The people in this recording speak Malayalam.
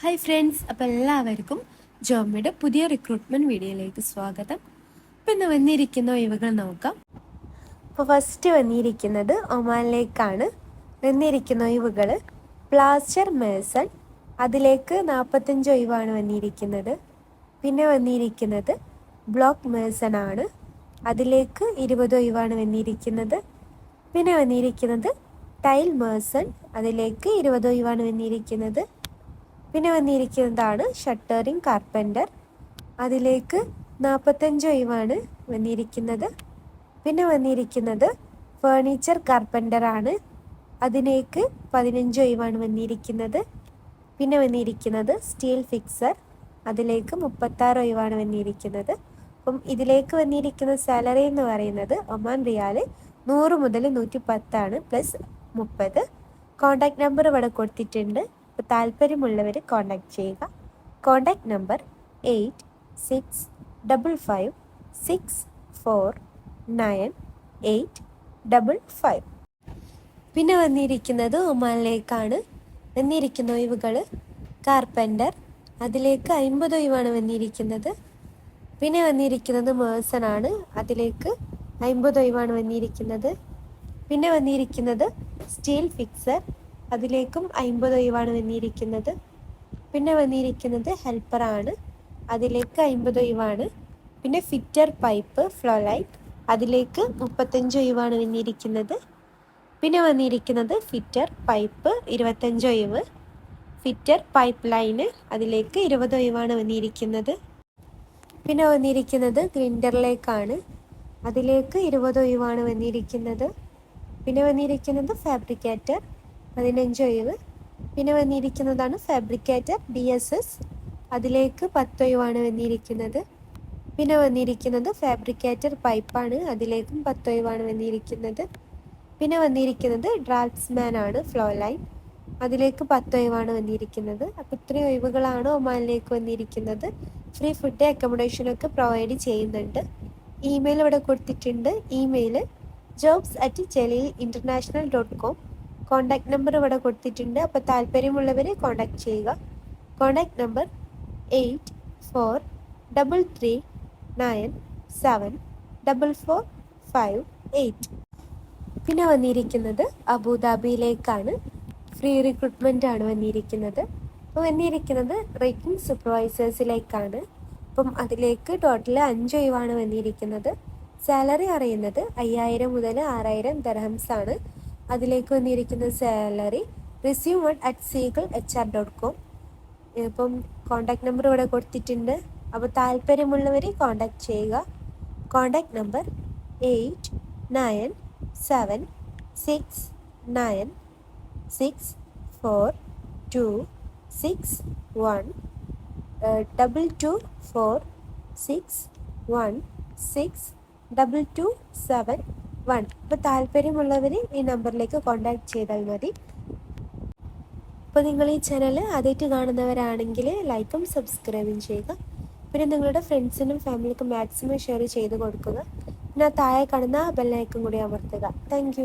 ഹായ് ഫ്രണ്ട്സ്, അപ്പോൾ എല്ലാവർക്കും ജോമിയുടെ പുതിയ റിക്രൂട്ട്മെൻറ്റ് വീഡിയോയിലേക്ക് സ്വാഗതം. അപ്പോൾ ഇന്ന് വന്നിരിക്കുന്ന ഒഴിവുകൾ നോക്കാം. അപ്പോൾ ഫസ്റ്റ് വന്നിരിക്കുന്നത് ഒമാനിലേക്കാണ്. വന്നിരിക്കുന്ന ഒഴിവുകൾ പ്ലാസ്റ്റർ മേസൺ, അതിലേക്ക് 45 ഒഴിവാണ് വന്നിരിക്കുന്നത്. പിന്നെ വന്നിരിക്കുന്നത് ബ്ലോക്ക് മേസൺ ആണ്, അതിലേക്ക് 20 ഒഴിവാണ് വന്നിരിക്കുന്നത്. പിന്നെ വന്നിരിക്കുന്നത് ടൈൽ മേസൺ, അതിലേക്ക് 20 ഒഴിവാണ് വന്നിരിക്കുന്നത്. പിന്നെ വന്നിരിക്കുന്നതാണ് ഷട്ടറിങ് കാർപ്പൻ്റർ, അതിലേക്ക് 45 ഒഴിവാണ് വന്നിരിക്കുന്നത്. പിന്നെ വന്നിരിക്കുന്നത് ഫേർണിച്ചർ കാർപ്പൻ്ററാണ്, അതിലേക്ക് 15 ഒഴിവാണ് വന്നിരിക്കുന്നത്. പിന്നെ വന്നിരിക്കുന്നത് സ്റ്റീൽ ഫിക്സർ, അതിലേക്ക് 36 ഒഴിവാണ് വന്നിരിക്കുന്നത്. അപ്പം ഇതിലേക്ക് വന്നിരിക്കുന്ന സാലറി എന്ന് പറയുന്നത് ഒമാൻ റിയാൽ 100 മുതൽ 110 ആണ്, പ്ലസ് 30. കോൺടാക്ട് നമ്പർ ഇവിടെ കൊടുത്തിട്ടുണ്ട്. അപ്പോൾ താല്പര്യമുള്ളവർ കോൺടാക്ട് ചെയ്യുക. Contact number 8655649855. പിന്നെ വന്നിരിക്കുന്നത് ഒമാനിലേക്കാണ്. വന്നിരിക്കുന്ന ഒഴിവുകൾ കാർപ്പൻ്റർ, അതിലേക്ക് 50 ഒഴിവാണ് വന്നിരിക്കുന്നത്. പിന്നെ വന്നിരിക്കുന്നത് മേസൺ ആണ്, അതിലേക്ക് 50 ഒഴിവാണ് വന്നിരിക്കുന്നത്. പിന്നെ വന്നിരിക്കുന്നത് സ്റ്റീൽ ഫിക്സർ, അതിലേക്കും 50 ഒഴിവാണ് വന്നിരിക്കുന്നത്. പിന്നെ വന്നിരിക്കുന്നത് ഹെൽപ്പറാണ്, അതിലേക്ക് 50 ഒഴിവാണ്. പിന്നെ ഫിറ്റർ പൈപ്പ് ഫ്ലോ ലൈറ്റ്, അതിലേക്ക് 35 ഒഴിവാണ് വന്നിരിക്കുന്നത്. പിന്നെ വന്നിരിക്കുന്നത് ഫിറ്റർ പൈപ്പ് 25 ഒഴിവ്. ഫിറ്റർ പൈപ്പ് ലൈന്, അതിലേക്ക് 20 ഒഴിവാണ് വന്നിരിക്കുന്നത്. പിന്നെ വന്നിരിക്കുന്നത് ഗ്രിൻഡറിലേക്കാണ്, അതിലേക്ക് 20 ഒഴിവാണ് വന്നിരിക്കുന്നത്. പിന്നെ വന്നിരിക്കുന്നത് ഫാബ്രിക്കേറ്റർ 15 ഒഴിവ്. പിന്നെ വന്നിരിക്കുന്നതാണ് ഫാബ്രിക്കേറ്റർ DSS, അതിലേക്ക് 10 ഒഴിവാണ് വന്നിരിക്കുന്നത്. പിന്നെ വന്നിരിക്കുന്നത് ഫാബ്രിക്കേറ്റർ പൈപ്പാണ്, അതിലേക്കും 10 ഒഴിവാണ് വന്നിരിക്കുന്നത്. പിന്നെ വന്നിരിക്കുന്നത് ഡ്രാഫ്റ്റ്സ്മാൻ ആണ്, ഫ്ലോ ലൈൻ, അതിലേക്ക് 10 ഒഴിവാണ് വന്നിരിക്കുന്നത്. അപ്പോൾ ഇത്രയും ഒഴിവുകളാണ് ഒമാനിലേക്ക് വന്നിരിക്കുന്നത്. ഫ്രീ ഫുഡ് അക്കോമഡേഷനൊക്കെ പ്രൊവൈഡ് ചെയ്യുന്നുണ്ട്. ഇമെയിൽ ഇവിടെ കൊടുത്തിട്ടുണ്ട്. Email jobs@jalil.international.com. കോൺടാക്ട് നമ്പർ ഇവിടെ കൊടുത്തിട്ടുണ്ട്. അപ്പോൾ താല്പര്യമുള്ളവർ കോൺടാക്ട് ചെയ്യുക. Contact number 8433974458. പിന്നെ വന്നിരിക്കുന്നത് അബുദാബിയിലേക്കാണ്. ഫ്രീ റിക്രൂട്ട്മെൻ്റ് ആണ് വന്നിരിക്കുന്നത്. അപ്പോൾ വന്നിരിക്കുന്നത് റേക്കിംഗ് സൂപ്പർവൈസേഴ്സിലേക്കാണ്. അപ്പം അതിലേക്ക് ടോട്ടൽ 5 ഒഴിവാണ് വന്നിരിക്കുന്നത്. സാലറി അറിയുന്നത് 5000 മുതൽ 6000 ദർഹംസ് ആണ്. അതിലേക്ക് വന്നിരിക്കുന്ന സാലറി resume@seagullhr.com. ഇപ്പം കോൺടാക്ട് നമ്പർ ഇവിടെ കൊടുത്തിട്ടുണ്ട്. അപ്പോൾ താല്പര്യമുള്ളവർ കോൺടാക്ട് ചെയ്യുക. Contact number 8976964261 22461621. അപ്പോൾ താല്പര്യമുള്ളവർ ഈ നമ്പറിലേക്ക് കോൺടാക്ട് ചെയ്താൽ മതി. അപ്പോൾ നിങ്ങൾ ഈ ചാനൽ ആദ്യമായിട്ട് കാണുന്നവരാണെങ്കിൽ ലൈക്കും സബ്സ്ക്രൈബും ചെയ്യുക. പിന്നെ നിങ്ങളുടെ ഫ്രണ്ട്സിനും ഫാമിലിക്കും മാക്സിമം ഷെയർ ചെയ്ത് കൊടുക്കുക. പിന്നെ താഴെ കാണുന്ന ബെല്ലൈക്കൺ കൂടി അമർത്തുക. താങ്ക്